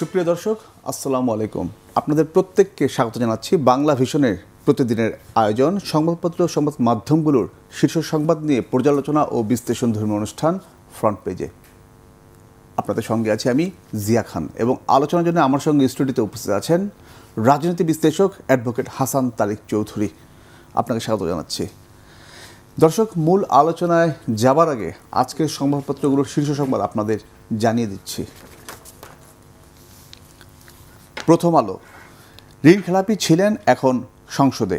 সুপ্রিয় দর্শক, আসসালামু আলাইকুম। আপনাদের প্রত্যেককে স্বাগত জানাচ্ছি বাংলা ভিশনের প্রতিদিনের আয়োজন সংবাদপত্র ও সংবাদ মাধ্যমগুলোর শীর্ষ সংবাদ নিয়ে পর্যালোচনা ও বিশ্লেষণধর্মী অনুষ্ঠান ফ্রন্ট পেজে। আপনাদের সঙ্গে আছি আমি জিয়া খান এবং আলোচনার জন্য আমার সঙ্গে স্টুডিওতে উপস্থিত আছেন রাজনীতি বিশ্লেষক অ্যাডভোকেট হাসান তারিক চৌধুরী। আপনাকে স্বাগত জানাচ্ছি। দর্শক, মূল আলোচনায় যাবার আগে আজকের সংবাদপত্রগুলোর শীর্ষ সংবাদ আপনাদের জানিয়ে দিচ্ছি। প্রথম আলো, ঋণখেলাপি ছিলেন, এখন সংসদে।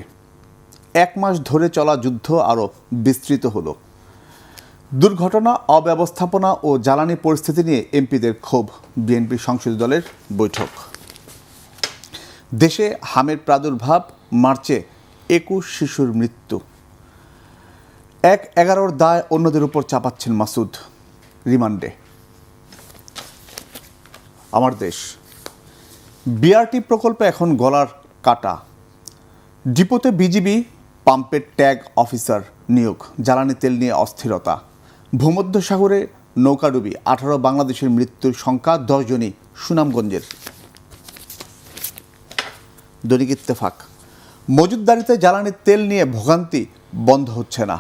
1 মাস ধরে চলা যুদ্ধ আরও বিস্তৃত হলো। দুর্ঘটনা, অব্যবস্থাপনা ও জ্বালানি পরিস্থিতি নিয়ে এমপিদের ক্ষোভ, বিএনপি সংসদীয় দলের বৈঠক। দেশে হামের প্রাদুর্ভাব, মার্চে 21 শিশুর মৃত্যু। 1-11 দায় অন্যদের উপর চাপাচ্ছেন মাসুদ, রিমান্ডে। আমার দেশ, বিআরটি প্রকল্পে এখন গলার কাটা। ডিপোতে বিজিবি, পাম্পের ট্যাগ অফিসার নিয়োগ, জ্বালানি তেল নিয়ে অস্থিরতা। ভূমধ্যসাগরে নৌকাডুবি, 18 বাংলাদেশের মৃত্যুর সংখ্যা, 10 জনই সুনামগঞ্জের। দৈনিক ইত্তেফাক, মজুতদারিতে জ্বালানি তেল নিয়ে ভোগান্তি বন্ধ হচ্ছে না।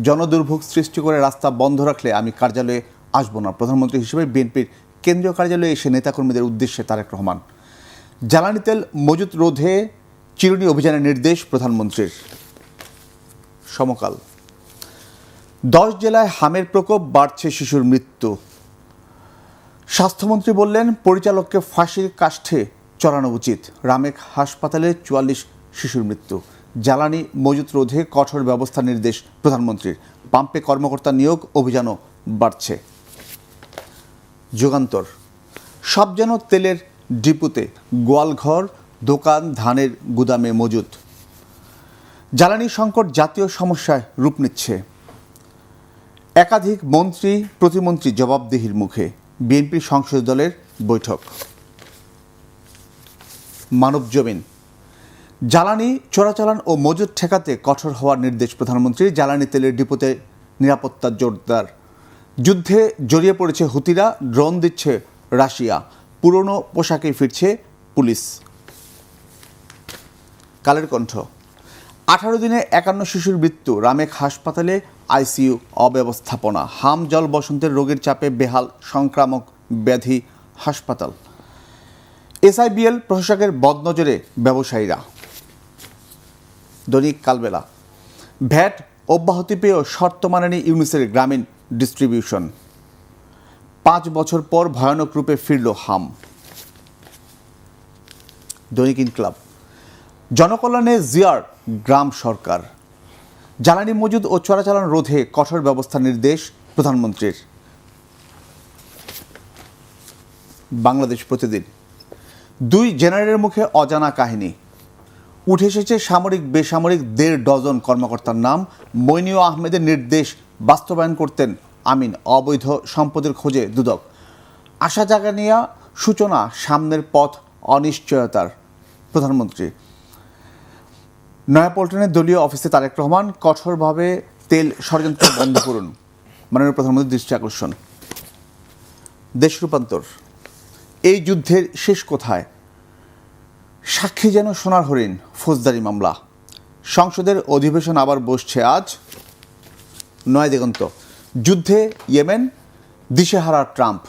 জনদুর্ভোগ সৃষ্টি করে রাস্তা বন্ধ রাখলে আমি কার্যালয়ে আসব না, প্রধানমন্ত্রী হিসেবে বিএনপির কেন্দ্রীয় কার্যালয়ে এসে নেতাকর্মীদের উদ্দেশ্যে তারেক রহমান। জ্বালানি তেল মজুত রোধে চিরুনি অভিযানের নির্দেশ প্রধানমন্ত্রীর। সমকাল, 10 জেলায় হামের প্রকোপ, বাড়ছে শিশুর মৃত্যু। স্বাস্থ্যমন্ত্রী বললেন, পরিচালককে ফাঁসির কাষ্ঠে চড়ানো উচিত। রামেক হাসপাতালে 44 শিশুর মৃত্যু। জ্বালানি মজুত রোধে কঠোর ব্যবস্থা নির্দেশ প্রধানমন্ত্রীর। পাম্পে কর্মকর্তা নিয়োগ, অভিযানও বাড়ছে। যুগান্তর, সব যেন তেলের ডিপুতে, গোয়ালঘর, দোকান, ধানের গুদামে মজুত। জ্বালানি সংকট জাতীয় সমস্যায় রূপ নিচ্ছে। একাধিক মন্ত্রী প্রতিমন্ত্রী জবাবদিহির মুখে, বিএনপির সংসদীয় দলের বৈঠক। মানবজমিন, জ্বালানি চোরাচালান ও মজুত ঠেকাতে কঠোর হওয়ার নির্দেশ প্রধানমন্ত্রীর। জ্বালানি তেলের ডিপোতে নিরাপত্তা জোরদার। যুদ্ধে জড়িয়ে পড়েছে হুতিরা, ড্রোন দিচ্ছে রাশিয়া। পুরনো পোশাকে ফিরছে পুলিশ। কালের কণ্ঠ, 18 দিনে 51 শিশুর মৃত্যু। রামেক হাসপাতালে আইসিইউ অব্যবস্থাপনা। হাম জল বসন্তের রোগের চাপে বেহাল সংক্রামক ব্যাধি হাসপাতাল। এসআইবিএল প্রশাসকের বদনজরে ব্যবসায়ীরা। দৈনিক কালবেলা, ভ্যাট অব্যাহতি পেয়েও শর্ত মানেনি ইউনিসের গ্রামীণ ডিস্ট্রিবিউশন। 5 বছর পর ভয়ানক রূপে ফিরল হাম। দৈনিক ইনকলাব, জনকল্যাণে জিয়ার গ্রাম সরকার। জ্বালানি মজুদ ও চোরাচালান রোধে কঠোর ব্যবস্থা নির্দেশ প্রধানমন্ত্রীর। বাংলাদেশ প্রতিদিন, 2 জেনারেলের মুখে অজানা কাহিনী। উঠে এসেছে সামরিক বেসামরিক 1.5 ডজন কর্মকর্তার নাম। মইনুল আহমেদের নির্দেশ বাস্তবায়ন করতেন আমিন। অবৈধ সম্পদের খোঁজে দুদক। আশা জাগানিয়া সূচনা, সামনের পথ অনিশ্চয়তার, প্রধানমন্ত্রী। নয়াপল্টনের দলীয় অফিসে তারেক রহমান, কঠোরভাবে তেল ষড়যন্ত্র বন্ধ করুন, মাননীয় প্রধানমন্ত্রীর দৃষ্টি আকর্ষণ। দেশ রূপান্তর, এই যুদ্ধের শেষ কোথায়? সাক্ষী যেন সোনার হরিণ, ফৌজদারি মামলা। সংসদের অধিবেশন আবার বসছে আজ। নয় দিগন্ত, যুদ্ধে ইয়েমেন, দিশেহারা ট্রাম্প।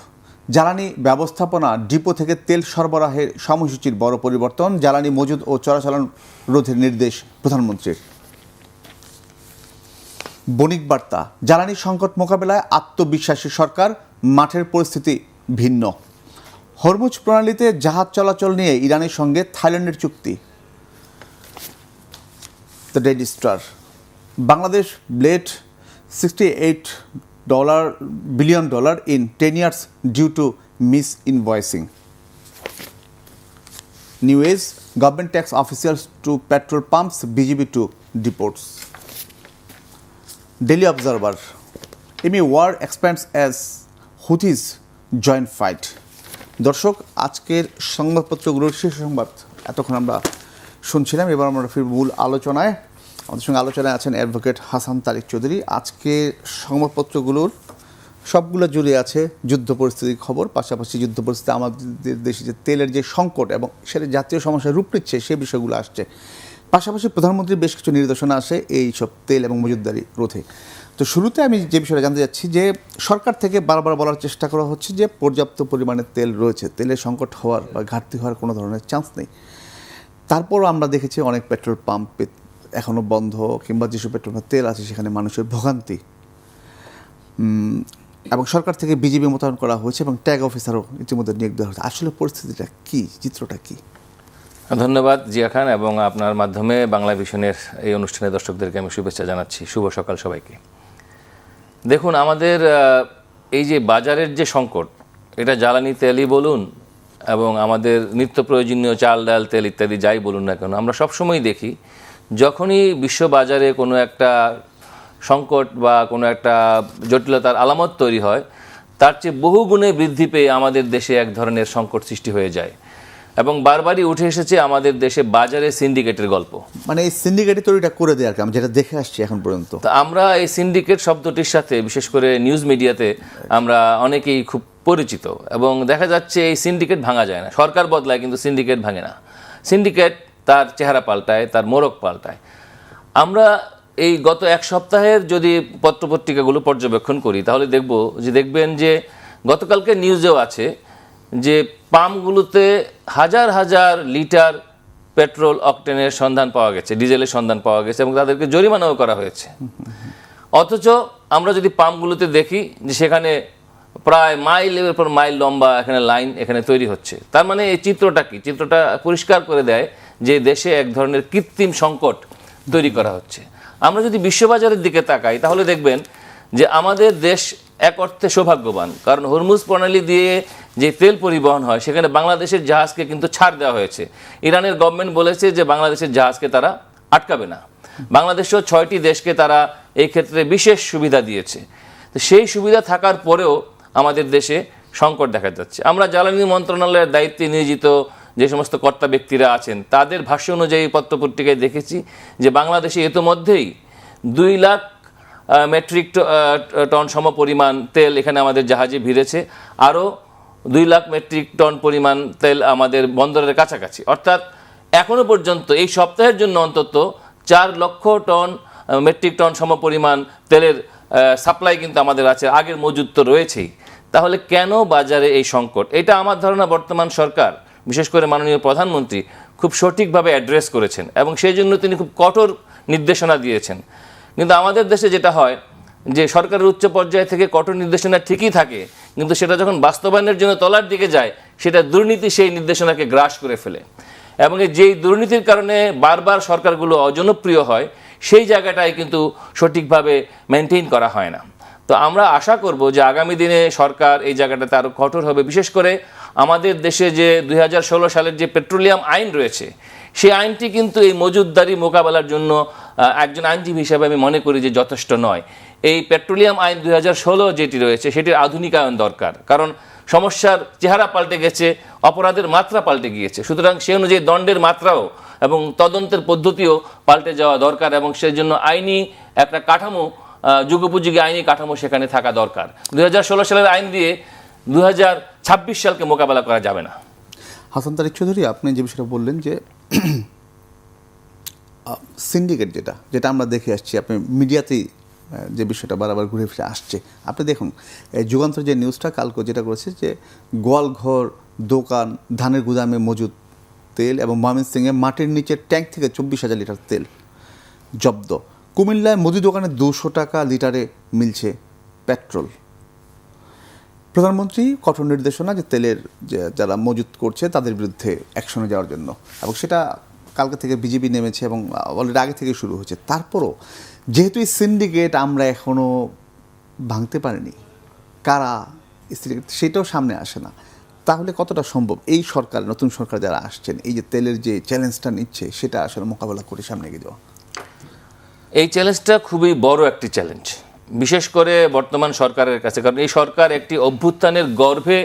জ্বালানি ব্যবস্থাপনা, ডিপো থেকে তেল সরবরাহের সময়সূচির বড় পরিবর্তন। জ্বালানি মজুদ ও চোরাচালান রোধের নির্দেশ প্রধানমন্ত্রীর। বণিক বার্তা, জ্বালানি সংকট মোকাবেলায় আত্মবিশ্বাসী সরকার, মাঠের পরিস্থিতি ভিন্ন। হরমুজ প্রণালীতে জাহাজ চলাচল নিয়ে ইরানের সঙ্গে থাইল্যান্ডের চুক্তি। The daily star, Bangladesh blade $68 billion in 10 years due to misinvoicing. New age, government tax officials to petrol pumps, BGB to deports. Daily Observer, Emi war expands as Houthis join fight. দর্শক, আজকের সংবাদপত্রগুলোর শীর্ষ সংবাদ এতক্ষণ আমরা শুনছিলাম। এবার আমরা ফির মূল আলোচনায়। আমাদের সঙ্গে আলোচনায় আছেন অ্যাডভোকেট হাসান তারিক চৌধুরী। আজকে সংবাদপত্রগুলোর সবগুলো জুড়ে আছে যুদ্ধ পরিস্থিতির খবর, পাশাপাশি যুদ্ধ পরিস্থিতি আমাদের দেশে যে তেলের যে সংকট এবং সেটা জাতীয় সমস্যার রূপ নিচ্ছে সে বিষয়গুলো আসছে। পাশাপাশি প্রধানমন্ত্রীর বেশ কিছু নির্দেশনা আসে এই সব তেল এবং মজুতদারি রোধে। তো শুরুতে আমি যে বিষয়টা জানতে চাচ্ছি যে সরকার থেকে বারবার বলার চেষ্টা করা হচ্ছে যে পর্যাপ্ত পরিমাণে তেল রয়েছে, তেলের সংকট হওয়ার বা ঘাটতি হওয়ার কোনো ধরনের চান্স নেই। তারপরও আমরা দেখেছি অনেক পেট্রোল পাম্পে এখনও বন্ধ, কিংবা যেসব পেট্রোল পাম্পে তেল আছে সেখানে মানুষের ভোগান্তি, এবং সরকার থেকে বিজিবি মোতায়েন করা হয়েছে এবং ট্যাগ অফিসারও ইতিমধ্যে নিয়োগ দেওয়া হয়েছে। আসলে পরিস্থিতিটা কী, চিত্রটা কী? ধন্যবাদ জিয়া খান, এবং আপনার মাধ্যমে বাংলা ভিশনের এই অনুষ্ঠানের দর্শকদেরকে আমি শুভেচ্ছা জানাচ্ছি। শুভ সকাল সবাইকে। দেখুন, আমাদের এই যে বাজারের যে সংকট, এটা জ্বালানি তেলই বলুন এবং আমাদের নিত্য প্রয়োজনীয় চাল ডাল তেল ইত্যাদি যাই বলুন না কেন, আমরা সবসময় দেখি যখনই বিশ্ববাজারে কোনো একটা সংকট বা কোনো একটা জটিলতার আলামত তৈরি হয়, তার চেয়ে বহুগুণে বৃদ্ধি পেয়ে আমাদের দেশে এক ধরনের সংকট সৃষ্টি হয়ে যায়। এবং বারবারই উঠে এসেছে আমাদের দেশে বাজারে সিন্ডিকেটের গল্প। মানে এই সিন্ডিকেটের তৈরিটা করে দেয় আর কি, আমি যেটা দেখে আসছি এখন পর্যন্ত। তো আমরা এই সিন্ডিকেট শব্দটির সাথে বিশেষ করে নিউজ মিডিয়াতে আমরা অনেকেই খুব পরিচিত, এবং দেখা যাচ্ছে এই সিন্ডিকেট ভাঙা যায় না। সরকার বদলায় কিন্তু সিন্ডিকেট ভাঙে না। সিন্ডিকেট তার চেহারা পাল্টায়, তার মোড়ক পাল্টায়। আমরা এই গত এক সপ্তাহের যদি পত্রপত্রিকাগুলো পর্যবেক্ষণ করি তাহলে দেখবেন যে গতকালকে নিউজেও আছে যে পাম্পগুলোতে হাজার হাজার লিটার পেট্রোল অকটেনের সন্ধান পাওয়া গেছে, ডিজেলের সন্ধান পাওয়া গেছে, এবং তাদেরকে জরিমানাও করা হয়েছে। অথচ আমরা যদি পাম্পগুলোতে দেখি যে সেখানে প্রায় মাইলের পর মাইল লম্বা এখানে লাইন এখানে তৈরি হচ্ছে। তার মানে এই চিত্রটা কি? চিত্রটা পরিষ্কার করে দেয় যে দেশে এক ধরনের কৃত্রিম সংকট তৈরি করা হচ্ছে। আমরা যদি বিশ্ববাজারের দিকে তাকাই তাহলে দেখবেন যে আমাদের দেশ এক অর্থে সৌভাগ্যবান, কারণ হরমুজ প্রণালী দিয়ে যে তেল পরিবহন হয় সেখানে বাংলাদেশের জাহাজকে কিন্তু ছাড় দেওয়া হয়েছে। ইরানের গভর্নমেন্ট বলেছে যে বাংলাদেশের জাহাজকে তারা আটকাবে না। বাংলাদেশও 6টি দেশকে তারা এই ক্ষেত্রে বিশেষ সুবিধা দিয়েছে। তো সেই সুবিধা থাকার পরেও আমাদের দেশে সংকট দেখা যাচ্ছে। আমরা জ্বালানি মন্ত্রণালয়ের দায়িত্বে নিয়োজিত যে সমস্ত কর্তা ব্যক্তিরা আছেন তাদের ভাষ্য অনুযায়ী পত্রপত্রিকায় দেখেছি যে বাংলাদেশে ইতোমধ্যেই 2 লাখ মেট্রিক টন সম পরিমাণ তেল এখানে আমাদের জাহাজে ভিড়েছে। আরও 2 লাখ মেট্রিক টন পরিমাণ তেল আমাদের বন্দরের কাছাকাছি। অর্থাৎ এখনও পর্যন্ত এই সপ্তাহের জন্য অন্তত 4 লক্ষ টন মেট্রিক টন সম পরিমাণ তেলের সাপ্লাই কিন্তু আমাদের আছে, আগের মজুদ তো রয়েছেই। তাহলে কেন বাজারে এই সংকট? এটা আমার ধারণা বর্তমান সরকার, বিশেষ করে মাননীয় প্রধানমন্ত্রী খুব সঠিকভাবে অ্যাড্রেস করেছেন এবং সেই জন্য তিনি খুব কঠোর নির্দেশনা দিয়েছেন। কিন্তু আমাদের দেশে যেটা হয় যে সরকারের উচ্চ পর্যায় থেকে কঠোর নির্দেশনা ঠিকই থাকে, কিন্তু সেটা যখন বাস্তবায়নের জন্য তলার দিকে যায় সেটা দুর্নীতি সেই নির্দেশনাকে গ্রাস করে ফেলে, এবং যেই দুর্নীতির কারণে বারবার সরকারগুলো অজনপ্রিয় হয় সেই জায়গাটাই কিন্তু সঠিকভাবে মেনটেন করা হয় না। তো আমরা আশা করব যে আগামী দিনে সরকার এই জায়গাটাতে আরও কঠোর হবে। বিশেষ করে আমাদের দেশে যে 2016 সালের যে পেট্রোলিয়াম আইন রয়েছে সেই আইনটি কিন্তু এই মজুতদারি মোকাবেলার জন্য একজন আইনজীবী হিসেবে আমি মনে করি যে যথেষ্ট নয়। এই পেট্রোলিয়াম আইন 2016 যেটি রয়েছে সেটির আধুনিকায়ন দরকার, কারণ সমস্যার চেহারা পাল্টে গেছে, অপরাধের মাত্রা পাল্টে গিয়েছে। সুতরাং সে অনুযায়ী দণ্ডের মাত্রাও এবং তদন্তের পদ্ধতিও পাল্টে যাওয়া দরকার, এবং সেই জন্য আইনি একটা কাঠামো, যুগোপযোগী আইনি কাঠামো সেখানে থাকা দরকার। 2016 সালের আইন দিয়ে 2026 সালকে মোকাবেলা করা যাবে না। হাসান তারিক চৌধুরী, আপনি যে বিষয়টা বললেন যে সিন্ডিকেট যেটা আমরা দেখে আসছি, আপনি মিডিয়াতেই যে বিষয়টা বারবার ঘুরে ফিরে আসছে, আপনি দেখুন যুগান্তর যে নিউজটা কালকে যেটা করেছে যে গোয়ালঘর, দোকান, ধানের গুদামে মজুদ তেল এবং ময়মনসিংহে মাটির নিচের ট্যাঙ্ক থেকে 24,000 লিটার তেল জব্দ। কুমিল্লায় মুদি দোকানে 200 টাকা লিটারে মিলছে পেট্রোল। প্রধানমন্ত্রী কঠোর নির্দেশনা যে তেলের যারা মজুত করছে তাদের বিরুদ্ধে অ্যাকশনে যাওয়ার জন্য, এবং সেটা কালকে থেকে বিজেপি নেমেছে এবং অলরেডি আগে থেকে শুরু হয়েছে। তারপরও যেহেতু এই সিন্ডিকেট আমরা এখনও ভাঙতে পারিনি, কারা সিন্ডিকেট সেটাও সামনে আসে না, তাহলে কতটা সম্ভব এই সরকার, নতুন সরকার যারা আসছেন, এই যে তেলের যে চ্যালেঞ্জটা নিচ্ছে সেটা আসলে মোকাবেলা করে সামনে এগিয়ে যাওয়া? এই চ্যালেঞ্জটা খুবই বড় একটি চ্যালেঞ্জ, বিশেষ করে বর্তমান সরকারের কাছে, কারণ এই সরকার একটি অভ্যুত্থানের গর্ভে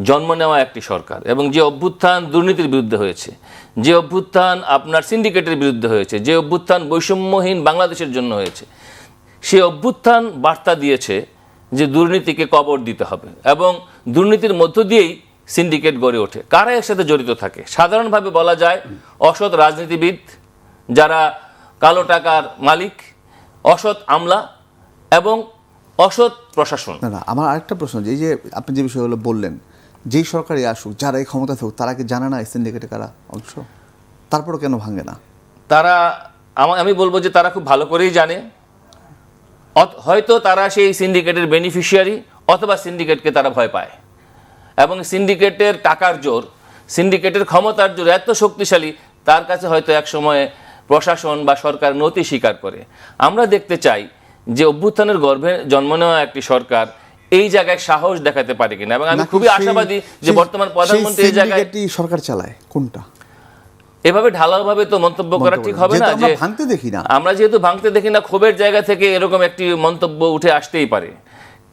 জন্ম নেওয়া একটি সরকার, এবং যে অভ্যুত্থান দুর্নীতির বিরুদ্ধে হয়েছে, যে অভ্যুত্থান আপনার সিন্ডিকেটের বিরুদ্ধে হয়েছে, যে অভ্যুত্থান বৈষম্যহীন বাংলাদেশের জন্য হয়েছে, সে অভ্যুত্থান বার্তা দিয়েছে যে দুর্নীতিকে কবর দিতে হবে এবং দুর্নীতির মধ্য দিয়েই সিন্ডিকেট গড়ে ওঠে। কারা এর সাথে জড়িত থাকে? সাধারণভাবে বলা যায় অসৎ রাজনীতিবিদ, যারা কালো টাকার মালিক, অসৎ আমলা এবং অসৎ প্রশাসন। না, আমার আরেকটা প্রশ্ন, যে এই যে আপনি যে বিষয়গুলো বললেন, যেই সরকারই আসুক, যারা এই ক্ষমতা থাকুক, তারা কি জানে না এই সিন্ডিকেটে কারা অংশ? তারপরও কেন ভাঙে না? তারা আমি বলবো যে তারা খুব ভালো করেই জানে। হয়তো তারা সেই সিন্ডিকেটের বেনিফিশিয়ারি, অথবা সিন্ডিকেটকে তারা ভয় পায়। এবং সিন্ডিকেটের টাকার জোর, সিন্ডিকেটের ক্ষমতার জোর এত শক্তিশালী, তার কাছে হয়তো এক সময়ে প্রশাসন বা সরকার নতি স্বীকার করে। আমরা দেখতে চাই যে অভ্যুত্থানের গর্ভে জন্ম নেওয়া একটি সরকার এই জায়গায় সাহস দেখাতে পারে কিনা। এবং আমি খুবই আশাবাদী যে বর্তমান প্রধানমন্ত্রী এই জায়গায় সরকার চালায় কোনটা, এভাবে ঢালাওভাবে তো মন্তব্য করা ঠিক হবে না। যে ভাঙতে দেখি না, আমরা যেহেতু ভাঙতে দেখি না, ক্ষোভের জায়গা থেকে এরকম একটি মন্তব্য উঠে আসতেই পারে।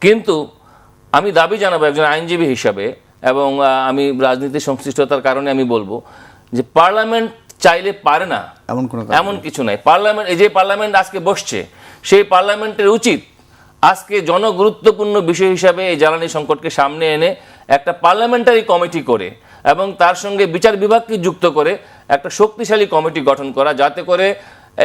কিন্তু আমি দাবি জানাবো একজন আইনজীবী হিসাবে, এবং আমি রাজনীতির সংশ্লিষ্টতার কারণে আমি বলবো যে পার্লামেন্ট চাইলে পারে না এমন কিছু নাই। পার্লামেন্ট, এই যে পার্লামেন্ট আজকে বসছে, সেই পার্লামেন্টের উচিত আজকে জনগুরুত্বপূর্ণ বিষয় হিসাবে এই জ্বালানি সংকটকে সামনে এনে একটা পার্লামেন্টারি কমিটি করে এবং তার সঙ্গে বিচার বিভাগকে যুক্ত করে একটা শক্তিশালী কমিটি গঠন করা, যাতে করে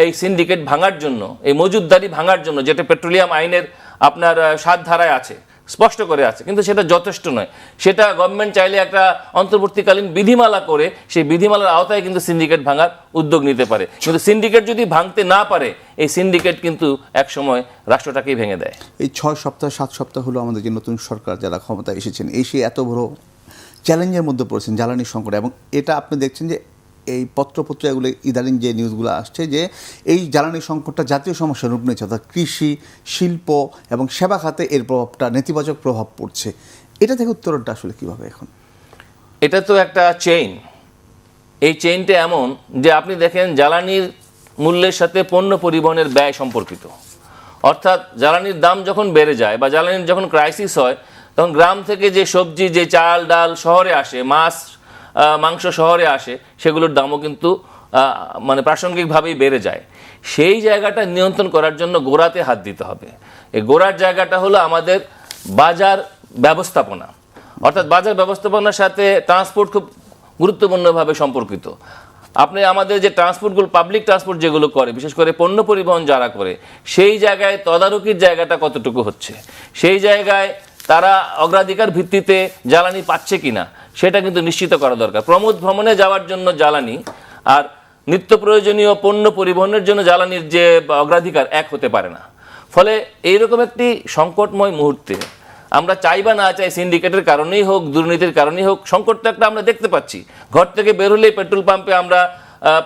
এই সিন্ডিকেট ভাঙার জন্য, এই মজুদদারি ভাঙার জন্য, যেটা পেট্রোলিয়াম আইনের আপনার 7 ধারায় আছে, স্পষ্ট করে আছে, কিন্তু সেটা যথেষ্ট নয়। সেটা গভর্নমেন্ট চাইলে একটা অন্তর্বর্তীকালীন বিধিমালা করে সেই বিধিমালার আওতায় কিন্তু সিন্ডিকেট ভাঙার উদ্যোগ নিতে পারে। কিন্তু সিন্ডিকেট যদি ভাঙতে না পারে, এই সিন্ডিকেট কিন্তু একসময় রাষ্ট্রটাকেই ভেঙে দেয়। এই 6 সপ্তাহ 7 সপ্তাহ হলো আমাদের যে নতুন সরকার যারা ক্ষমতায় এসেছেন, এই সে এত বড় চ্যালেঞ্জের মধ্যে পড়েছেন, জ্বালানি সংকট। এবং এটা আপনি দেখছেন যে এই পত্রপত্রিকাগুলো ইদানিং যে নিউজগুলো আসছে, যে এই জ্বালানি সংকটটা জাতীয় সমস্যার রূপ নিয়েছে, অর্থাৎ কৃষি, শিল্প এবং সেবা খাতে এর প্রভাবটা, নেতিবাচক প্রভাব পড়ছে। এটা থেকে উত্তরণটা আসলে কীভাবে এখন? এটা তো একটা চেইন। এই চেইনটা এমন যে আপনি দেখেন জ্বালানির মূল্যের সাথে পণ্য পরিবহনের ব্যয় সম্পর্কিত। অর্থাৎ জ্বালানির দাম যখন বেড়ে যায় বা জ্বালানির যখন ক্রাইসিস হয়, তখন গ্রাম থেকে যে সবজি, যে চাল ডাল শহরে আসে, মাংস শহরে আসে, সেগুলোর দামও কিন্তু মানে প্রাসঙ্গিকভাবেই বেড়ে যায়। সেই জায়গাটা নিয়ন্ত্রণ করার জন্য গোড়াতে হাত দিতে হবে। এই গোড়ার জায়গাটা হলো আমাদের বাজার ব্যবস্থাপনা। অর্থাৎ বাজার ব্যবস্থাপনার সাথে ট্রান্সপোর্ট খুব গুরুত্বপূর্ণভাবে সম্পর্কিত। আপনি আমাদের যে ট্রান্সপোর্টগুলো, পাবলিক ট্রান্সপোর্ট যেগুলো করে, বিশেষ করে পণ্য পরিবহন যারা করে, সেই জায়গায় তদারকির জায়গাটা কতটুকু হচ্ছে, সেই জায়গায় তারা অগ্রাধিকার ভিত্তিতে জ্বালানি পাচ্ছে কিনা, সেটা কিন্তু নিশ্চিত করা দরকার। প্রমোদ ভ্রমণে যাওয়ার জন্য জ্বালানি আর নিত্য প্রয়োজনীয় পণ্য পরিবহনের জন্য জ্বালানির যে অগ্রাধিকার এক হতে পারে না। ফলে এইরকম একটি সংকটময় মুহূর্তে আমরা চাই বা না চাই, সিন্ডিকেটের কারণেই হোক, দুর্নীতির কারণেই হোক, সংকটটা একটা আমরা দেখতে পাচ্ছি। ঘর থেকে বের হলেই পেট্রোল পাম্পে আমরা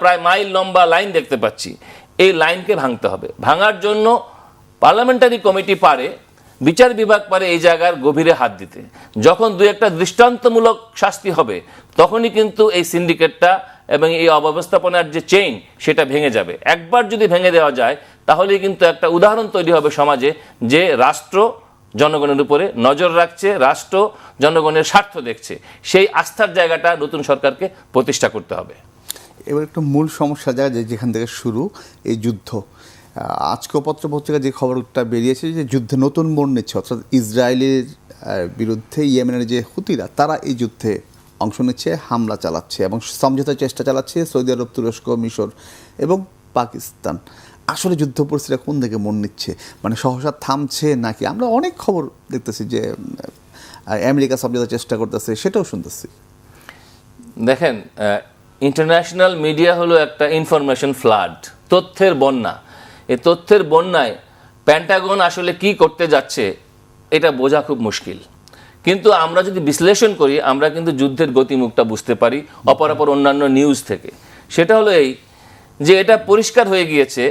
প্রায় মাইল লম্বা লাইন দেখতে পাচ্ছি। এই লাইনকে ভাঙতে হবে। ভাঙার জন্য পার্লামেন্টারি কমিটি পারে, বিচার বিভাগ পারে এই জায়গার গভীরে হাত দিতে। যখন দু একটা দৃষ্টান্তমূলক শাস্তি হবে, তখনই কিন্তু এই সিন্ডিকেটটা এবং এই অব্যবস্থাপনার যে চেইন, সেটা ভেঙে যাবে। একবার যদি ভেঙে দেওয়া যায়, তাহলেই কিন্তু একটা উদাহরণ তৈরি হবে সমাজে, যে রাষ্ট্র জনগণের উপরে নজর রাখছে, রাষ্ট্র জনগণের স্বার্থ দেখছে। সেই আস্থার জায়গাটা নতুন সরকারকে প্রতিষ্ঠা করতে হবে। এবার একটা মূল সমস্যা জায়গা, যেখান থেকে শুরু এই যুদ্ধ। আজকেও পত্রপত্রিকা যে খবরটা বেরিয়েছে, যে যুদ্ধে নতুন মোড় নিচ্ছে, অর্থাৎ ইসরায়েলের বিরুদ্ধে ইয়েমেনের যে হুতিরা, তারা এই যুদ্ধে অংশ নিচ্ছে, হামলা চালাচ্ছে এবং সমঝোতার চেষ্টা চালাচ্ছে সৌদি আরব, তুরস্ক, মিশর এবং পাকিস্তান। আসলে যুদ্ধ পরিস্থিতিটা কোন দিকে মোড় নিচ্ছে? মানে সহসা থামছে নাকি? আমরা অনেক খবর দেখতেছি যে আমেরিকা সমঝোতার চেষ্টা করতেছে, সেটাও শুনতেছি। দেখেন, ইন্টারন্যাশনাল মিডিয়া হলো একটা ইনফরমেশন ফ্লাড, তথ্যের বন্যা। এই তথ্যের বন্যায় পেন্টাগন আসলে কি করতে যাচ্ছে এটা বোঝা খুব মুশকিল। কিন্তু আমরা যদি বিশ্লেষণ করি, আমরা কিন্তু যুদ্ধের গতিমুখটা বুঝতে পারি অপরাপর অন্যান্য নিউজ থেকে। সেটা হলো এই, যে এটা পরিষ্কার হয়ে গিয়েছে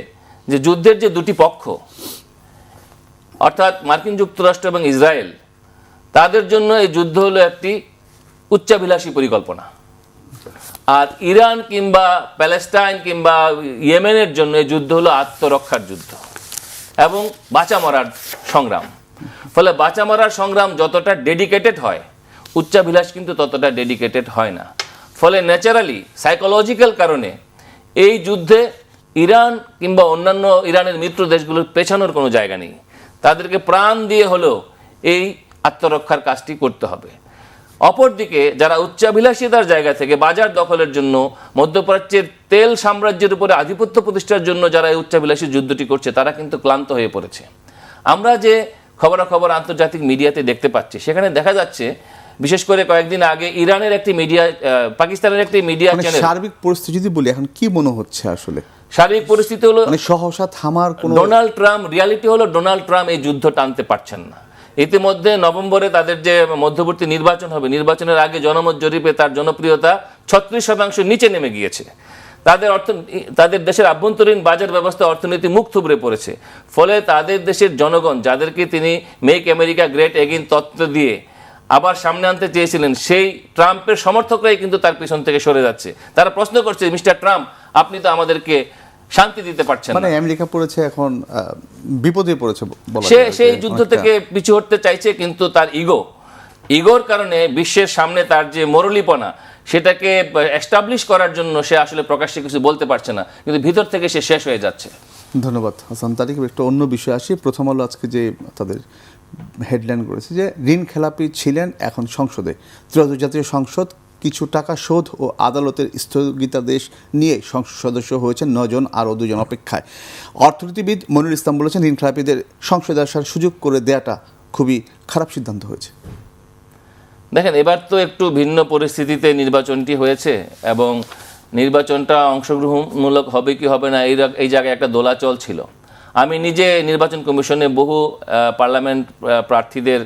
যে যুদ্ধের যে দুটি পক্ষ, অর্থাৎ মার্কিন যুক্তরাষ্ট্র এবং ইসরায়েল, তাদের জন্য এই যুদ্ধ হলো একটি উচ্চাভিলাষী পরিকল্পনা। আর ইরান কিংবা প্যালেস্টাইন কিংবা ইয়েমেনের জন্য এই যুদ্ধ হলো আত্মরক্ষার যুদ্ধ এবং বাঁচা মরার সংগ্রাম। ফলে বাঁচা মরার সংগ্রাম যতটা ডেডিকেটেড হয়, উচ্চাভিলাষ কিন্তু ততটা ডেডিকেটেড হয় না। ফলে ন্যাচারালি সাইকোলজিক্যাল কারণে এই যুদ্ধে ইরান কিংবা অন্যান্য ইরানের মিত্র দেশগুলোর পেছানোর কোনো জায়গা নেই। তাদেরকে প্রাণ দিয়ে হলেও এই আত্মরক্ষার কাজটি করতে হবে। অপরদিকে যারা উচ্চাভিলাষিতার জায়গা থেকে বাজার দখলের জন্য মধ্যপ্রাচ্যের তেল সাম্রাজ্যের উপরে আধিপত্য প্রতিষ্ঠার জন্য যারা এই উচ্চাভিলাষী যুদ্ধটি করছে, তারা কিন্তু ক্লান্ত হয়ে পড়েছে। আমরা যে খবরাখবর আন্তর্জাতিক মিডিয়াতে দেখতে পাচ্ছি, সেখানে দেখা যাচ্ছে বিশেষ করে কয়েকদিন আগে ইরানের একটি মিডিয়া, পাকিস্তানের একটি মিডিয়া চ্যানেল, সার্বিক পরিস্থিতি যদি বলি এখন কি মনে হচ্ছে আসলে সার্বিক পরিস্থিতি হলো সহসা থামার কোনো ডোনাল্ড ট্রাম্প, রিয়ালিটি হলো ডোনাল্ড ট্রাম্প এই যুদ্ধ টানতে পারছেন না। ইতিমধ্যে নভেম্বরে তাদের যে মধ্যবর্তী নির্বাচন হবে, নির্বাচনের আগে জনমত জরিপে তার জনপ্রিয়তা 36% নিচে নেমে গিয়েছে। তাদের দেশের আভ্যন্তরীণ বাজার ব্যবস্থা, অর্থনীতি মুখ থুবড়ে পড়েছে। ফলে তাদের দেশের জনগণ, যাদেরকে তিনি মেক আমেরিকা গ্রেট এগেইন তত্ত্ব দিয়ে আবার সামনে আনতে চেয়েছিলেন, সেই ট্রাম্পের সমর্থকরাই কিন্তু তার পিছন থেকে সরে যাচ্ছে। তারা প্রশ্ন করছে, মিস্টার ট্রাম্প, আপনি তো আমাদেরকে শান্তি দিতে পারছেন না। মানে আমেরিকা পড়েছে এখন বিপদে পড়েছে বলা সে যায়। সেই যুদ্ধ থেকে পিছু হটতে চাইছে, কিন্তু তার ইগোর কারণে বিশ্বের সামনে তার যে মরলীপনা, সেটাকে এস্টাবলিশ করার জন্য সে আসলে প্রকাশ্যে কিছু বলতে পারছে না, কিন্তু ভিতর থেকে সে শেষ হয়ে যাচ্ছে। ধন্যবাদ হাসান তারিক। একটু অন্য বিষয়ে আসি। প্রথম আলো আজকে যে তাদের হেডলাইন করেছে যে ঋণ খেলাপি ছিলেন, এখন সংসদে। ত্রয়োদশ জাতীয় সংসদ কিছু টাকা শোধ ও আদালতের স্থগিতাদেশ নিয়ে সংসদ সদস্য হয়েছেন 9 জন, আরও 2 জন অপেক্ষায়। অর্থনীতিবিদ মনিরুল ইসলাম বলেছেন, ঋণ খেলাপিদের সংসদে আসার সুযোগ করে দেওয়াটা খুবই খারাপ সিদ্ধান্ত হয়েছে। দেখেন, এবার তো একটু ভিন্ন পরিস্থিতিতে নির্বাচনটি হয়েছে এবং নির্বাচনটা অংশগ্রহণমূলক হবে কি হবে না, এই জায়গায় একটা দোলাচল ছিল। আমি নিজে নির্বাচন কমিশনে বহু পার্লামেন্ট প্রার্থীদের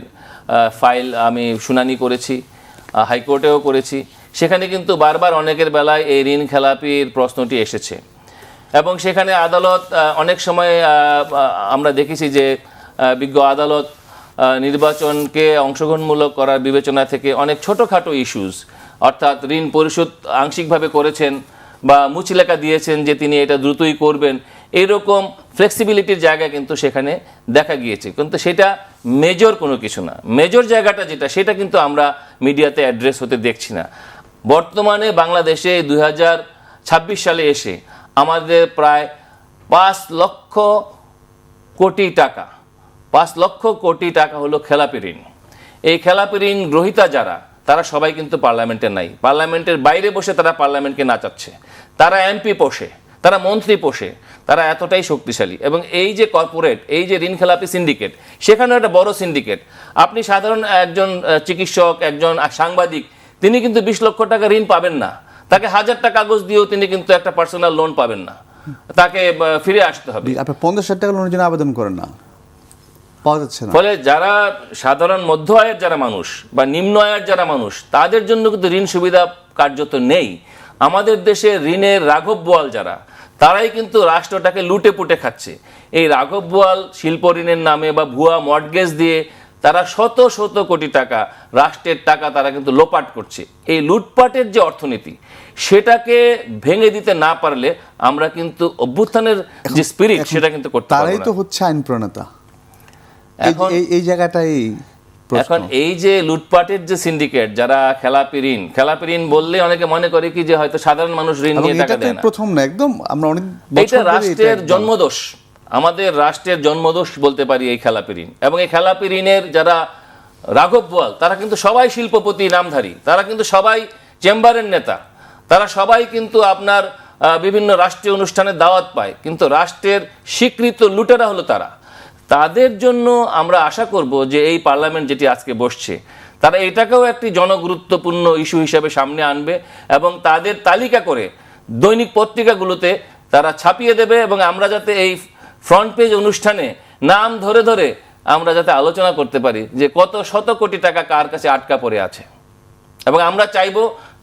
ফাইল আমি শুনানি করেছি, হাইকোর্টেও করেছি। সেখানে কিন্তু বারবার অনেকের বেলায় এই ঋণ খেলাপির প্রশ্নটি এসেছে এবং সেখানে আদালত অনেক সময় আমরা দেখেছি যে বিজ্ঞ আদালত নির্বাচনকে অংশগ্রহণমূলক করার বিবেচনা থেকে অনেক ছোটোখাটো ইস্যুস, অর্থাৎ ঋণ পরিশোধ আংশিকভাবে করেছেন বা মুচলেখা দিয়েছেন যে তিনি এটা দ্রুতই করবেন, এইরকম ফ্লেক্সিবিলিটির জায়গা কিন্তু সেখানে দেখা গিয়েছে। কিন্তু সেটা মেজর কোনো কিছু না। মেজর জায়গাটা যেটা, সেটা কিন্তু আমরা মিডিয়াতে অ্যাড্রেস হতে দেখছি না। বর্তমানে বাংলাদেশে 2026 সালে এসে আমাদের প্রায় 5 লক্ষ কোটি টাকা হলো খেলাপি ঋণ। এই খেলাপি ঋণ গ্রহীতা যারা, তারা সবাই কিন্তু পার্লামেন্টে নাই। পার্লামেন্টের বাইরে বসে তারা পার্লামেন্টকে নাচাচ্ছে। তারা এমপি পোষে, তারা মন্ত্রী পোষে, তারা এতটাই শক্তিশালী। এবং এই যে কর্পোরেট, এই যে ঋণ খেলাপি সিন্ডিকেট, সেখানেও একটা বড় সিন্ডিকেট। আপনি সাধারণ একজন চিকিৎসক, একজন সাংবাদিক, তিনি কিন্তু 20 লক্ষ টাকা ঋণ পাবেন না। তাকে 1000 টাকা কাগজ দিয়েও তিনি কিন্তু একটা পার্সোনাল লোন পাবেন না, তাকে ফিরে আসতে হবে। আপনি 50,000 টাকা লোনের জন্য আবেদন করেন না, পাওয়া যাচ্ছে না। ফলে যারা সাধারণ মধ্য আয়ের যারা মানুষ বা নিম্ন আয়ের যারা মানুষ, তাদের জন্য কিন্তু ঋণ সুবিধা কার্যত নেই। আমাদের দেশে ঋণের রাঘব বোয়াল যারা, তারাই কিন্তু রাষ্ট্রটাকে লুটে পুটে খাচ্ছে। এই রাঘব বোয়াল শিল্প ঋণের নামে বা ভুয়া মর্টগেজ দিয়ে তারা শত শত কোটি টাকা, রাষ্ট্রের টাকা তারা কিন্তু লোপাট করছে। এই লুটপাটের যে অর্থনীতি, সেটাকে ভেঙে দিতে না পারলে আমরা কিন্তু অভ্যুত্থানের যে স্পিরিট, সেটা কিন্তু করতে পারবো না। তারাই তো হচ্ছে আইন প্রণেতা। এখন এই জায়গাটাই এখন এই যে লুটপাটের যে সিন্ডিকেট, যারা খেলাপি ঋণ বললে অনেকে মনে করে কি যে হয়তো সাধারণ মানুষ ঋণ নিয়ে টাকা দেয় না। প্রথম না, একদম আমরা অনেক এটা রাষ্ট্রের জন্মদোষ, আমাদের রাষ্ট্রের জন্মদোষ বলতে পারি এই খেলাপি ঋণ। এবং এই খেলাপি ঋণের যারা রাঘব বোয়াল, তারা কিন্তু সবাই শিল্পপতি নামধারী, তারা কিন্তু সবাই চেম্বারের নেতা, তারা সবাই কিন্তু আপনার বিভিন্ন রাষ্ট্রীয় অনুষ্ঠানে দাওয়াত পায়, কিন্তু রাষ্ট্রের স্বীকৃত লুটেরা হলো তারা। তাদের জন্য আমরা আশা করব যে এই পার্লামেন্ট যেটি আজকে বসছে, তারা এটাকেও একটি জনগুরুত্বপূর্ণ ইস্যু হিসেবে সামনে আনবে এবং তাদের তালিকা করে দৈনিক পত্রিকাগুলোতে তারা ছাপিয়ে দেবে এবং আমরা যাতে এই ফ্রন্ট পেজ অনুষ্ঠানে নাম ধরে ধরে আমরা যাতে আলোচনা করতে পারি যে কত শত কোটি টাকা কার কাছে আটকা পড়ে আছে। এবং আমরা চাইব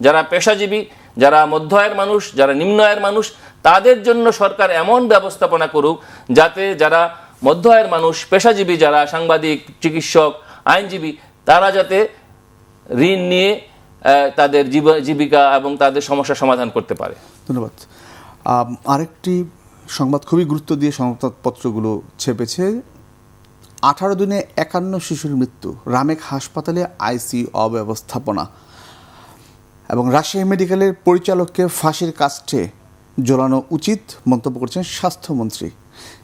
যারা পেশাজীবী, যারা মধ্য আয়ের মানুষ, যারা নিম্ন আয়ের মানুষ, তাদের জন্য সরকার এমন ব্যবস্থাপনা করুক যাতে যারা মধ্য আয়ের মানুষ, পেশাজীবী যারা সাংবাদিক, চিকিৎসক, আইনজীবী, তারা যাতে ঋণ নিয়ে তাদের জীবিকা এবং তাদের সমস্যার সমাধান করতে পারে। ধন্যবাদ। আরেকটি সংবাদ খুবই গুরুত্ব দিয়ে সংবাদপত্রগুলো ছেপেছে। 18 দিনে 51 শিশুর মৃত্যু, রামেক হাসপাতালে আইসিইউ অব্যবস্থাপনা এবং রাজশাহী মেডিকেলের পরিচালককে ফাঁসির কাস্টে ঝোলানো উচিত মন্তব্য করছেন স্বাস্থ্যমন্ত্রী।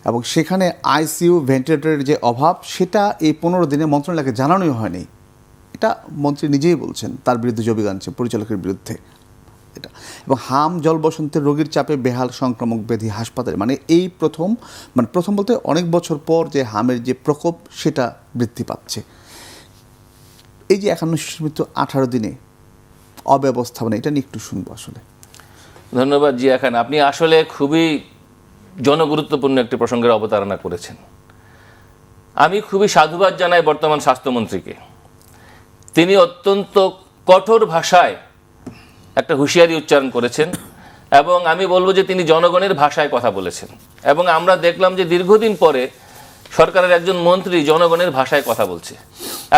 এবং সেখানে আইসিইউ ভেন্টিলেটরের যে অভাব সেটা এই 15 দিনে মন্ত্রণালয়কে জানানোই হয়নি। এটা মন্ত্রী নিজেই বলছেন, তার বিরুদ্ধে অভিযোগ আনছেন পরিচালকের বিরুদ্ধে এটা। এবং হাম জল বসন্তের রোগীর চাপে বেহাল সংক্রামক ব্যাধি হাসপাতালে, মানে এই প্রথম বলতে অনেক বছর পর যে হামের যে প্রকোপ সেটা বৃদ্ধি পাচ্ছে। এই যে 51 শিশুর মৃত্যু 18 দিনে, অব্যবস্থাপনা, এটা নিয়ে একটু শুনবো আসলে। ধন্যবাদ জিয়া খান, আপনি আসলে খুবই জনগুরুত্বপূর্ণ একটি প্রসঙ্গের অবতারণা করেছেন। আমি খুবই সাধুবাদ জানাই বর্তমান স্বাস্থ্যমন্ত্রীকে। তিনি অত্যন্ত কঠোর ভাষায় একটা হুঁশিয়ারি উচ্চারণ করেছেন এবং আমি বলবো যে তিনি জনগণের ভাষায় কথা বলেছেন। এবং আমরা দেখলাম যে দীর্ঘদিন পরে সরকারের একজন মন্ত্রী জনগণের ভাষায় কথা বলছে।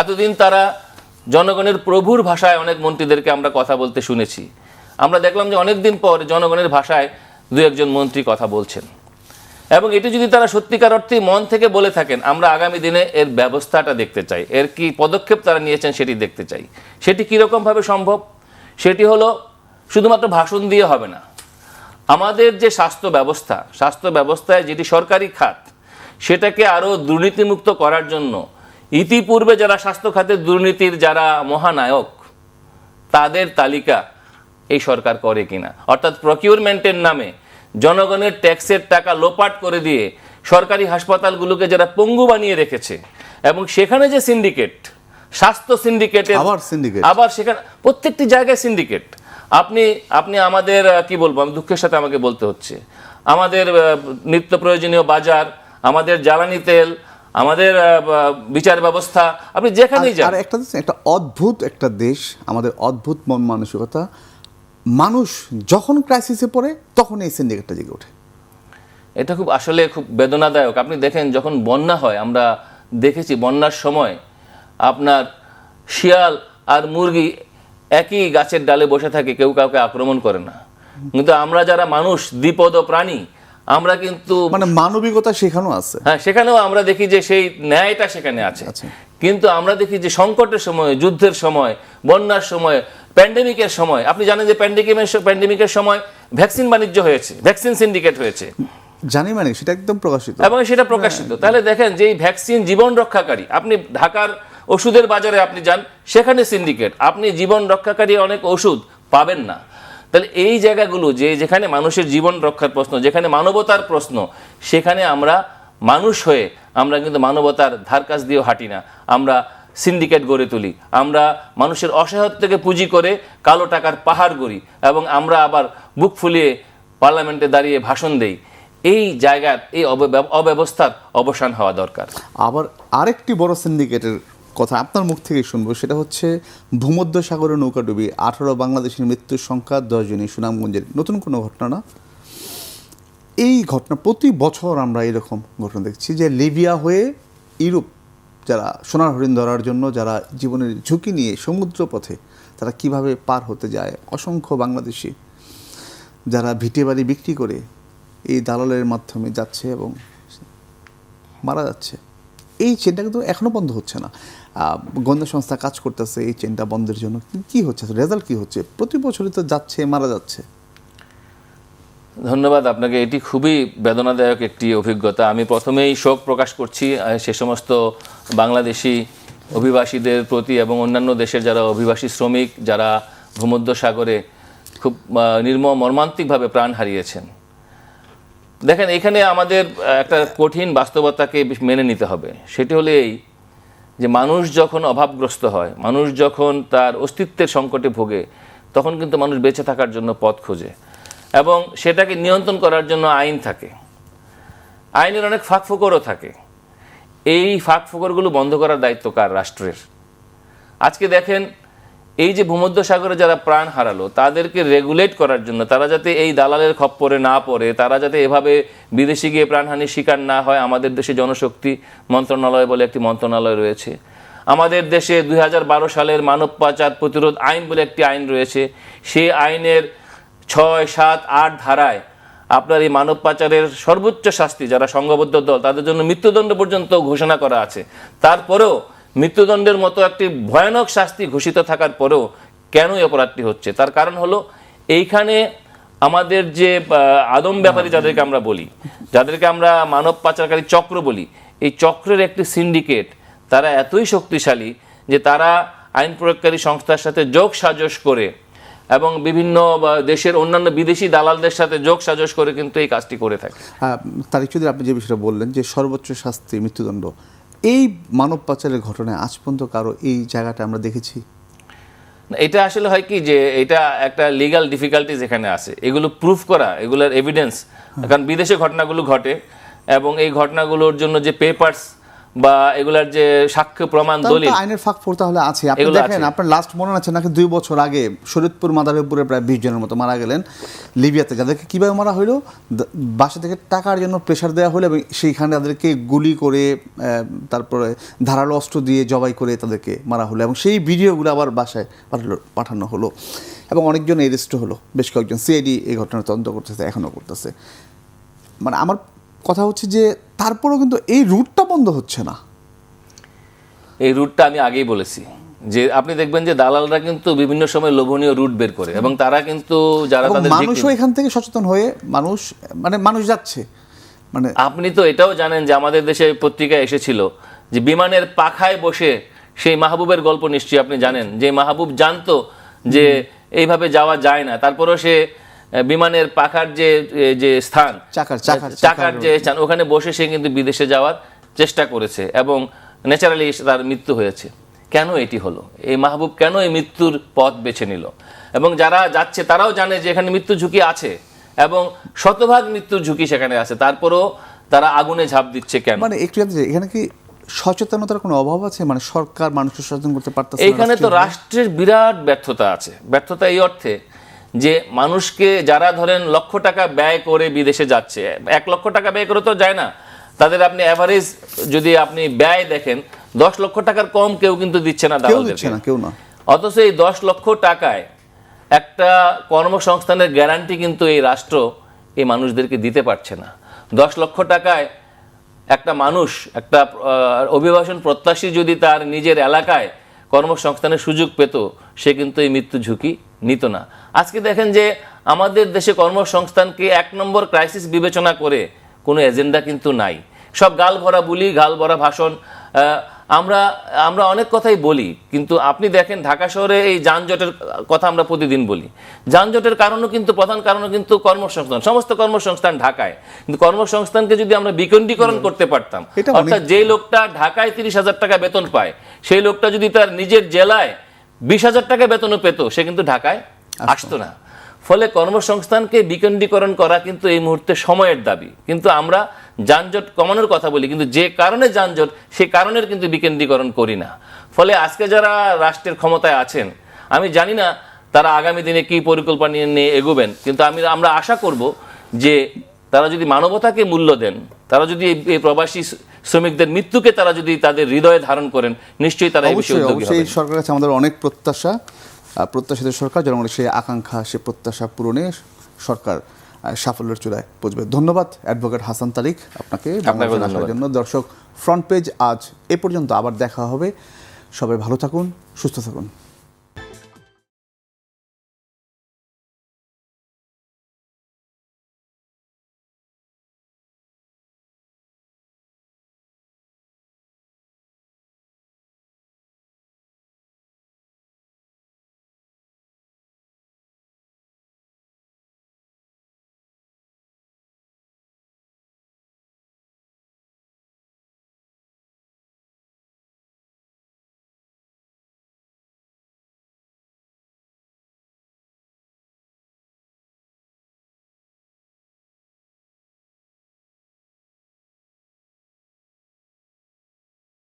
এতদিন তারা জনগণের প্রভুর ভাষায় অনেক মন্ত্রীদেরকে আমরা কথা বলতে শুনেছি। আমরা দেখলাম যে অনেক দিন পর জনগণের ভাষায় দু একজন মন্ত্রী কথা বলছেন। এবং এটি যদি তারা সত্যিকার অর্থে মন থেকে বলে থাকেন, আমরা আগামী দিনে এর ব্যবস্থাটা দেখতে চাই, এর কি পদক্ষেপ তারা নিয়েছেন সেটি দেখতে চাই। সেটি কীরকমভাবে সম্ভব? সেটি হলো শুধুমাত্র ভাষণ দিয়ে হবে না। আমাদের যে স্বাস্থ্য ব্যবস্থায় যেটি সরকারি খাত, সেটাকে আরও দুর্নীতিমুক্ত করার জন্য ইতিপূর্বে যারা স্বাস্থ্য খাতের দুর্নীতির যারা মহানায়ক, তাদের তালিকা এই সরকার করে কিনা। অর্থাৎ প্রকিউরমেন্টের নামে জনগণের ট্যাক্সের টাকা লোপাট করে দিয়ে সরকারি হাসপাতালগুলোকে যারা পঙ্গু বানিয়ে রেখেছে, এবং সেখানে যে সিন্ডিকেট, স্বাস্থ্য সিন্ডিকেটের আবার সেখানে প্রত্যেকটি জায়গায় সিন্ডিকেট। আপনি আমাদের কি বলবো, আমি দুঃখের সাথে আমাকে বলতে হচ্ছে, আমাদের নিত্য প্রয়োজনীয় বাজার, আমাদের জ্বালানি তেল, আমাদের বিচার ব্যবস্থা, আপনি যেখানেই যান। আর একটা অদ্ভুত একটা দেশ আমাদের, অদ্ভুত মন মানসিকতা। মানুষ যখন ক্রাইসিসে পড়ে তখন এই সিন্ডিকেটটা জেগে ওঠে। এটা আসলে খুব বেদনাদায়ক। আপনি দেখেন যখন বন্যা হয়, আমরা দেখেছি বন্যার সময় আপনার শিয়াল আর মুরগি একই গাছের ডালে বসে থাকে, কেউ কাউকে আক্রমণ করে না। কিন্তু আমরা যারা মানুষ, দ্বিপদ প্রাণী, আমরা কিন্তু মানবিকতা সেখানেও আছে। হ্যাঁ, সেখানেও আমরা দেখি যে সেই ন্যায়টা সেখানে আছে। কিন্তু আমরা দেখি যে সংকটের সময়, যুদ্ধের সময়, বন্যার সময়, প্যান্ডেমিকের সময়, আপনি জানেন যে প্যান্ডেমিকের সময় ভ্যাকসিন বাণিজ্য হয়েছে, ভ্যাকসিন সিন্ডিকেট হয়েছে, জানি, সেটা একদম প্রকাশিত, এবং সেটা প্রকাশিত। তাহলে দেখেন যে এই ভ্যাকসিন জীবন রক্ষাকারী, আপনি ঢাকার ওষুধের বাজারে আপনি যান, সেখানে সিন্ডিকেট, আপনি জীবন রক্ষাকারী অনেক ওষুধ পাবেন না। তাহলে এই জায়গাগুলো যেখানে মানুষের জীবন রক্ষার প্রশ্ন, যেখানে মানবতার প্রশ্ন, সেখানে আমরা মানুষ হয়ে আমরা কিন্তু মানবতার ধার কাছ দিয়েও হাঁটি না, আমরা সিন্ডিকেট গড়ে তুলি, আমরা মানুষের অসহায়ত্ব থেকে পুঁজি করে কালো টাকার পাহাড় গড়ি, এবং আমরা আবার বুক ফুলিয়ে পার্লামেন্টে দাঁড়িয়ে ভাষণ দেই। এই জায়গার এই অব্যবস্থার অবসান হওয়া দরকার। আবার আরেকটি বড় সিন্ডিকেটের কথা আপনার মুখ থেকে শুনবো, সেটা হচ্ছে ভূমধ্যসাগরে নৌকাডুবি, 18 বাংলাদেশের মৃত্যুর সংখ্যা 10 জনই, সুনামগঞ্জের। নতুন কোনো ঘটনা না, এই ঘটনা প্রতি বছর আমরা এরকম ঘটনা দেখছি, যে লিবিয়া হয়ে ইউরোপ যারা সোনার হরিণ ধরার জন্য যারা জীবনের ঝুঁকি নিয়ে সমুদ্র পথে তারা কিভাবে পার হতে যায়, অসংখ্য বাংলাদেশি যারা ভিটে বাড়ি বিক্রি করে এই দালালের মাধ্যমে যাচ্ছে এবং মারা যাচ্ছে। এই চেনটা কিন্তু এখনও বন্ধ হচ্ছে না। গোয়েন্দা সংস্থা কাজ করতেছে এই চেনটা বন্ধের জন্য। কি হচ্ছে, রেজাল্ট কি হচ্ছে? প্রতি বছরই তো যাচ্ছে, মারা যাচ্ছে। ধন্যবাদ আপনাকে, এটি খুবই বেদনাদায়ক একটি অভিজ্ঞতা। আমি প্রথমেই শোক প্রকাশ করছি সে সমস্ত বাংলাদেশি অভিবাসীদের প্রতি এবং অন্যান্য দেশের যারা অভিবাসী শ্রমিক, যারা ভূমধ্যসাগরে খুব মর্মান্তিকভাবে প্রাণ হারিয়েছেন। দেখেন, এখানে আমাদের একটা কঠিন বাস্তবতাকে মেনে নিতে হবে। সেটি হলো এই যে মানুষ যখন অভাবগ্রস্ত হয়, মানুষ যখন তার অস্তিত্বের সংকটে ভোগে, তখন কিন্তু মানুষ বেঁচে থাকার জন্য পথ খোঁজে, এবং সেটাকে নিয়ন্ত্রণ করার জন্য আইন থাকে, আইনের অনেক ফাঁকফোকরও থাকে। এই ফাঁকফোকরগুলো বন্ধ করার দায়িত্ব কার? রাষ্ট্রের। আজকে দেখেন, এই যে ভূমধ্যসাগরে যারা প্রাণ হারালো, তাদেরকে রেগুলেট করার জন্য, তারা যাতে এই দালালের খপ্পরে না পড়ে, তারা যাতে এভাবে বিদেশে গিয়ে প্রাণহানির শিকার না হয়, আমাদের দেশে জনশক্তি মন্ত্রণালয় বলে একটি মন্ত্রণালয় রয়েছে। আমাদের দেশে 2012 সালের মানব পাচার প্রতিরোধ আইন বলে একটি আইন রয়েছে। সেই আইনের 6, 7, 8 ধারায় আপনার এই মানব পাচারের সর্বোচ্চ শাস্তি, যারা সংঘবদ্ধ দল, তাদের জন্য মৃত্যুদণ্ড পর্যন্ত ঘোষণা করা আছে। তারপরেও মৃত্যুদণ্ডের মতো একটি ভয়ানক শাস্তি ঘোষিত থাকার পরেও কেন এই অপরাধটি হচ্ছে? তার কারণ হলো এইখানে আমাদের যে আদম ব্যাপারী যাদেরকে আমরা বলি, যাদেরকে আমরা মানব পাচারকারী চক্র বলি, এই চক্রের একটি সিন্ডিকেট, তারা এতই শক্তিশালী যে তারা আইন প্রয়োগকারী সংস্থার সাথে যোগ সাজস করে এবং বিভিন্ন দেশের অন্যান্য বিদেশি দালালদের সাথে যোগ সাজস করে কিন্তু এই কাজটি করে থাকে। তারিক চৌধুরী, আপনি যে বিষয়টা বললেন যে সর্বোচ্চ শাস্তি মৃত্যুদণ্ড, এই মানব পাচারের ঘটনায় আজ পর্যন্ত কারো এই জায়গাটা আমরা দেখেছি? এটা আসলে হয় কি যে এটা একটা লিগ্যাল ডিফিকাল্টিজ এখানে আছে, এগুলো প্রুফ করা, এগুলোর এভিডেন্স, কারণ বিদেশে ঘটনাগুলো ঘটে এবং এই ঘটনাগুলোর জন্য যে পেপারস বা এগুলার যে সাক্ষ্য প্রমাণ দলিল, আইনের ফাঁক ফোর তাহলে আছে। আপনি দেখেন, আপনার লাস্ট মনে আছে নাকি 2 বছর আগে শরীয়তপুর মাদারীপুরে প্রায় 20 জনের মতো মারা গেলেন লিবিয়াতে, যাদেরকে কিভাবে মারা হইলো, বাসা থেকে টাকার জন্য প্রেশার দেওয়া হলো এবং সেইখানে তাদেরকে গুলি করে তারপরে ধারালো অস্ত্র দিয়ে জবাই করে তাদেরকে মারা হলো এবং সেই ভিডিওগুলো আবার বাসায় পাঠানো হলো এবং অনেকজন অ্যারেস্ট হলো, বেশ কয়েকজন। সিআইডি এই ঘটনার তদন্ত করতেছে, এখনও করতেছে। মানে আমার কথা হচ্ছে যে তারপরেও কিন্তু এই রুটটা বন্ধ হচ্ছে না। এই রুটটা আমি আগেই বলেছি যে আপনি দেখবেন যে দালালরা কিন্তু বিভিন্ন সময় লোভনীয় রুট বের করে এবং তারা কিন্তু যারা তাদের মানুষও এখান থেকে সচেতন হয়ে মানুষ যাচ্ছে। মানে আপনি তো এটাও জানেন যে আমাদের দেশে পত্রিকায় এসেছিল যে বিমানের পাখায় বসে সেই মাহবুবের গল্প, নিশ্চয়ই আপনি জানেন, যে মাহবুব জানতো যে এইভাবে যাওয়া যায় না, তারপরও সে বিমানের পাখার যে স্থান, চাকার যে স্থান, ওখানে বসে সে কিন্তু বিদেশে যাওয়ার চেষ্টা করেছে এবং ন্যাচারালি তার মৃত্যু হয়েছে। কেন এটি হলো? এই মাহবুব কেন এই মৃত্যুর পথ বেছে নিল? এবং যারা যাচ্ছে তারাও জানে যে এখানে মৃত্যু ঝুঁকি আছে এবং শতভাগ মৃত্যুর ঝুঁকি সেখানে আছে, তারপরেও তারা আগুনে ঝাঁপ দিচ্ছে কেন? মানে একটু এখানে কি সচেতনতার কোনো অভাব আছে? মানে সরকার মানুষকে সচেতন করতে পারতেছে না? এখানে তো রাষ্ট্রের বিরাট ব্যর্থতা আছে। ব্যর্থতা এই অর্থে যে মানুষকে যারা ধরেন লক্ষ টাকা ব্যয় করে বিদেশে যাচ্ছে, 1 লক্ষ টাকা ব্যয় করে তো যায় না, তাদের আপনি অ্যাভারেজ যদি আপনি ব্যয় দেখেন 10 লক্ষ টাকার কম কেউ কিন্তু দিচ্ছে না দালালদেরকে, কেউ না। অথচ এই 10 লক্ষ টাকায় একটা কর্মসংস্থানের গ্যারান্টি কিন্তু এই রাষ্ট্র এই মানুষদেরকে দিতে পারছে না। 10 লক্ষ টাকায় একটা মানুষ, একটা অভিবাসন প্রত্যাশী যদি তার নিজের এলাকায় কর্মসংস্থানের সুযোগ পেত, সে কিন্তু এই মৃত্যু ঝুঁকি নিত না। আজকে দেখেন যে আমাদের দেশে কর্মসংস্থানকে 1 নম্বর ক্রাইসিস বিবেচনা করে কোনো এজেন্ডা কিন্তু নাই। সব গাল ভরা বুলি, গাল ভরা ভাষণ। আমরা অনেক কথাই বলি, কিন্তু আপনি দেখেন ঢাকা শহরে এই যানজটের কথা আমরা প্রতিদিন বলি। যানজটের কারণও কিন্তু, প্রধান কারণও কিন্তু কর্মসংস্থান, সমস্ত কর্মসংস্থান ঢাকায়। কিন্তু কর্মসংস্থানকে যদি আমরা বিকেন্দ্রীকরণ করতে পারতাম, অর্থাৎ যে লোকটা ঢাকায় 30,000 টাকা বেতন পায়, সেই লোকটা যদি তার নিজের জেলায় 20,000 টাকা বেতনও পেত, সে কিন্তু ঢাকায় আসতো না। ফলে কর্মসংস্থানকে বিকেন্দ্রীকরণ করা কিন্তু এই মুহূর্তে সময়ের দাবি। কিন্তু আমরা যানজট কমানোর কথা বলি, কিন্তু যে কারণে যানজট, সে কারণের কিন্তু বিকেন্দ্রীকরণ করি না। ফলে আজকে যারা রাষ্ট্রের ক্ষমতায় আছেন, আমি জানি না তারা আগামী দিনে কি পরিকল্পনা নিয়ে এগোবেন, কিন্তু আমরা আশা করব যে তারা যদি মানবতাকে মূল্য দেন, তারা যদি এই প্রবাসী শ্রমিকদের মৃত্যুকে তারা যদি তাদের হৃদয়ে ধারণ করেন, নিশ্চয়ই তারা এই বিষয়ে উদ্যোগী হবেন। সরকারের কাছে আমাদের অনেক প্রত্যাশিত সরকার, জনগণের সেই আকাঙ্ক্ষা, সে প্রত্যাশা পূরণে সরকার সাফল্যের চূড়ায় পৌঁছবে। ধন্যবাদ অ্যাডভোকেট হাসান তারিক, আপনাকে আসার জন্য। দর্শক, ফ্রন্ট পেজ আজ এ পর্যন্ত, আবার দেখা হবে। সবাই ভালো থাকুন, সুস্থ থাকুন।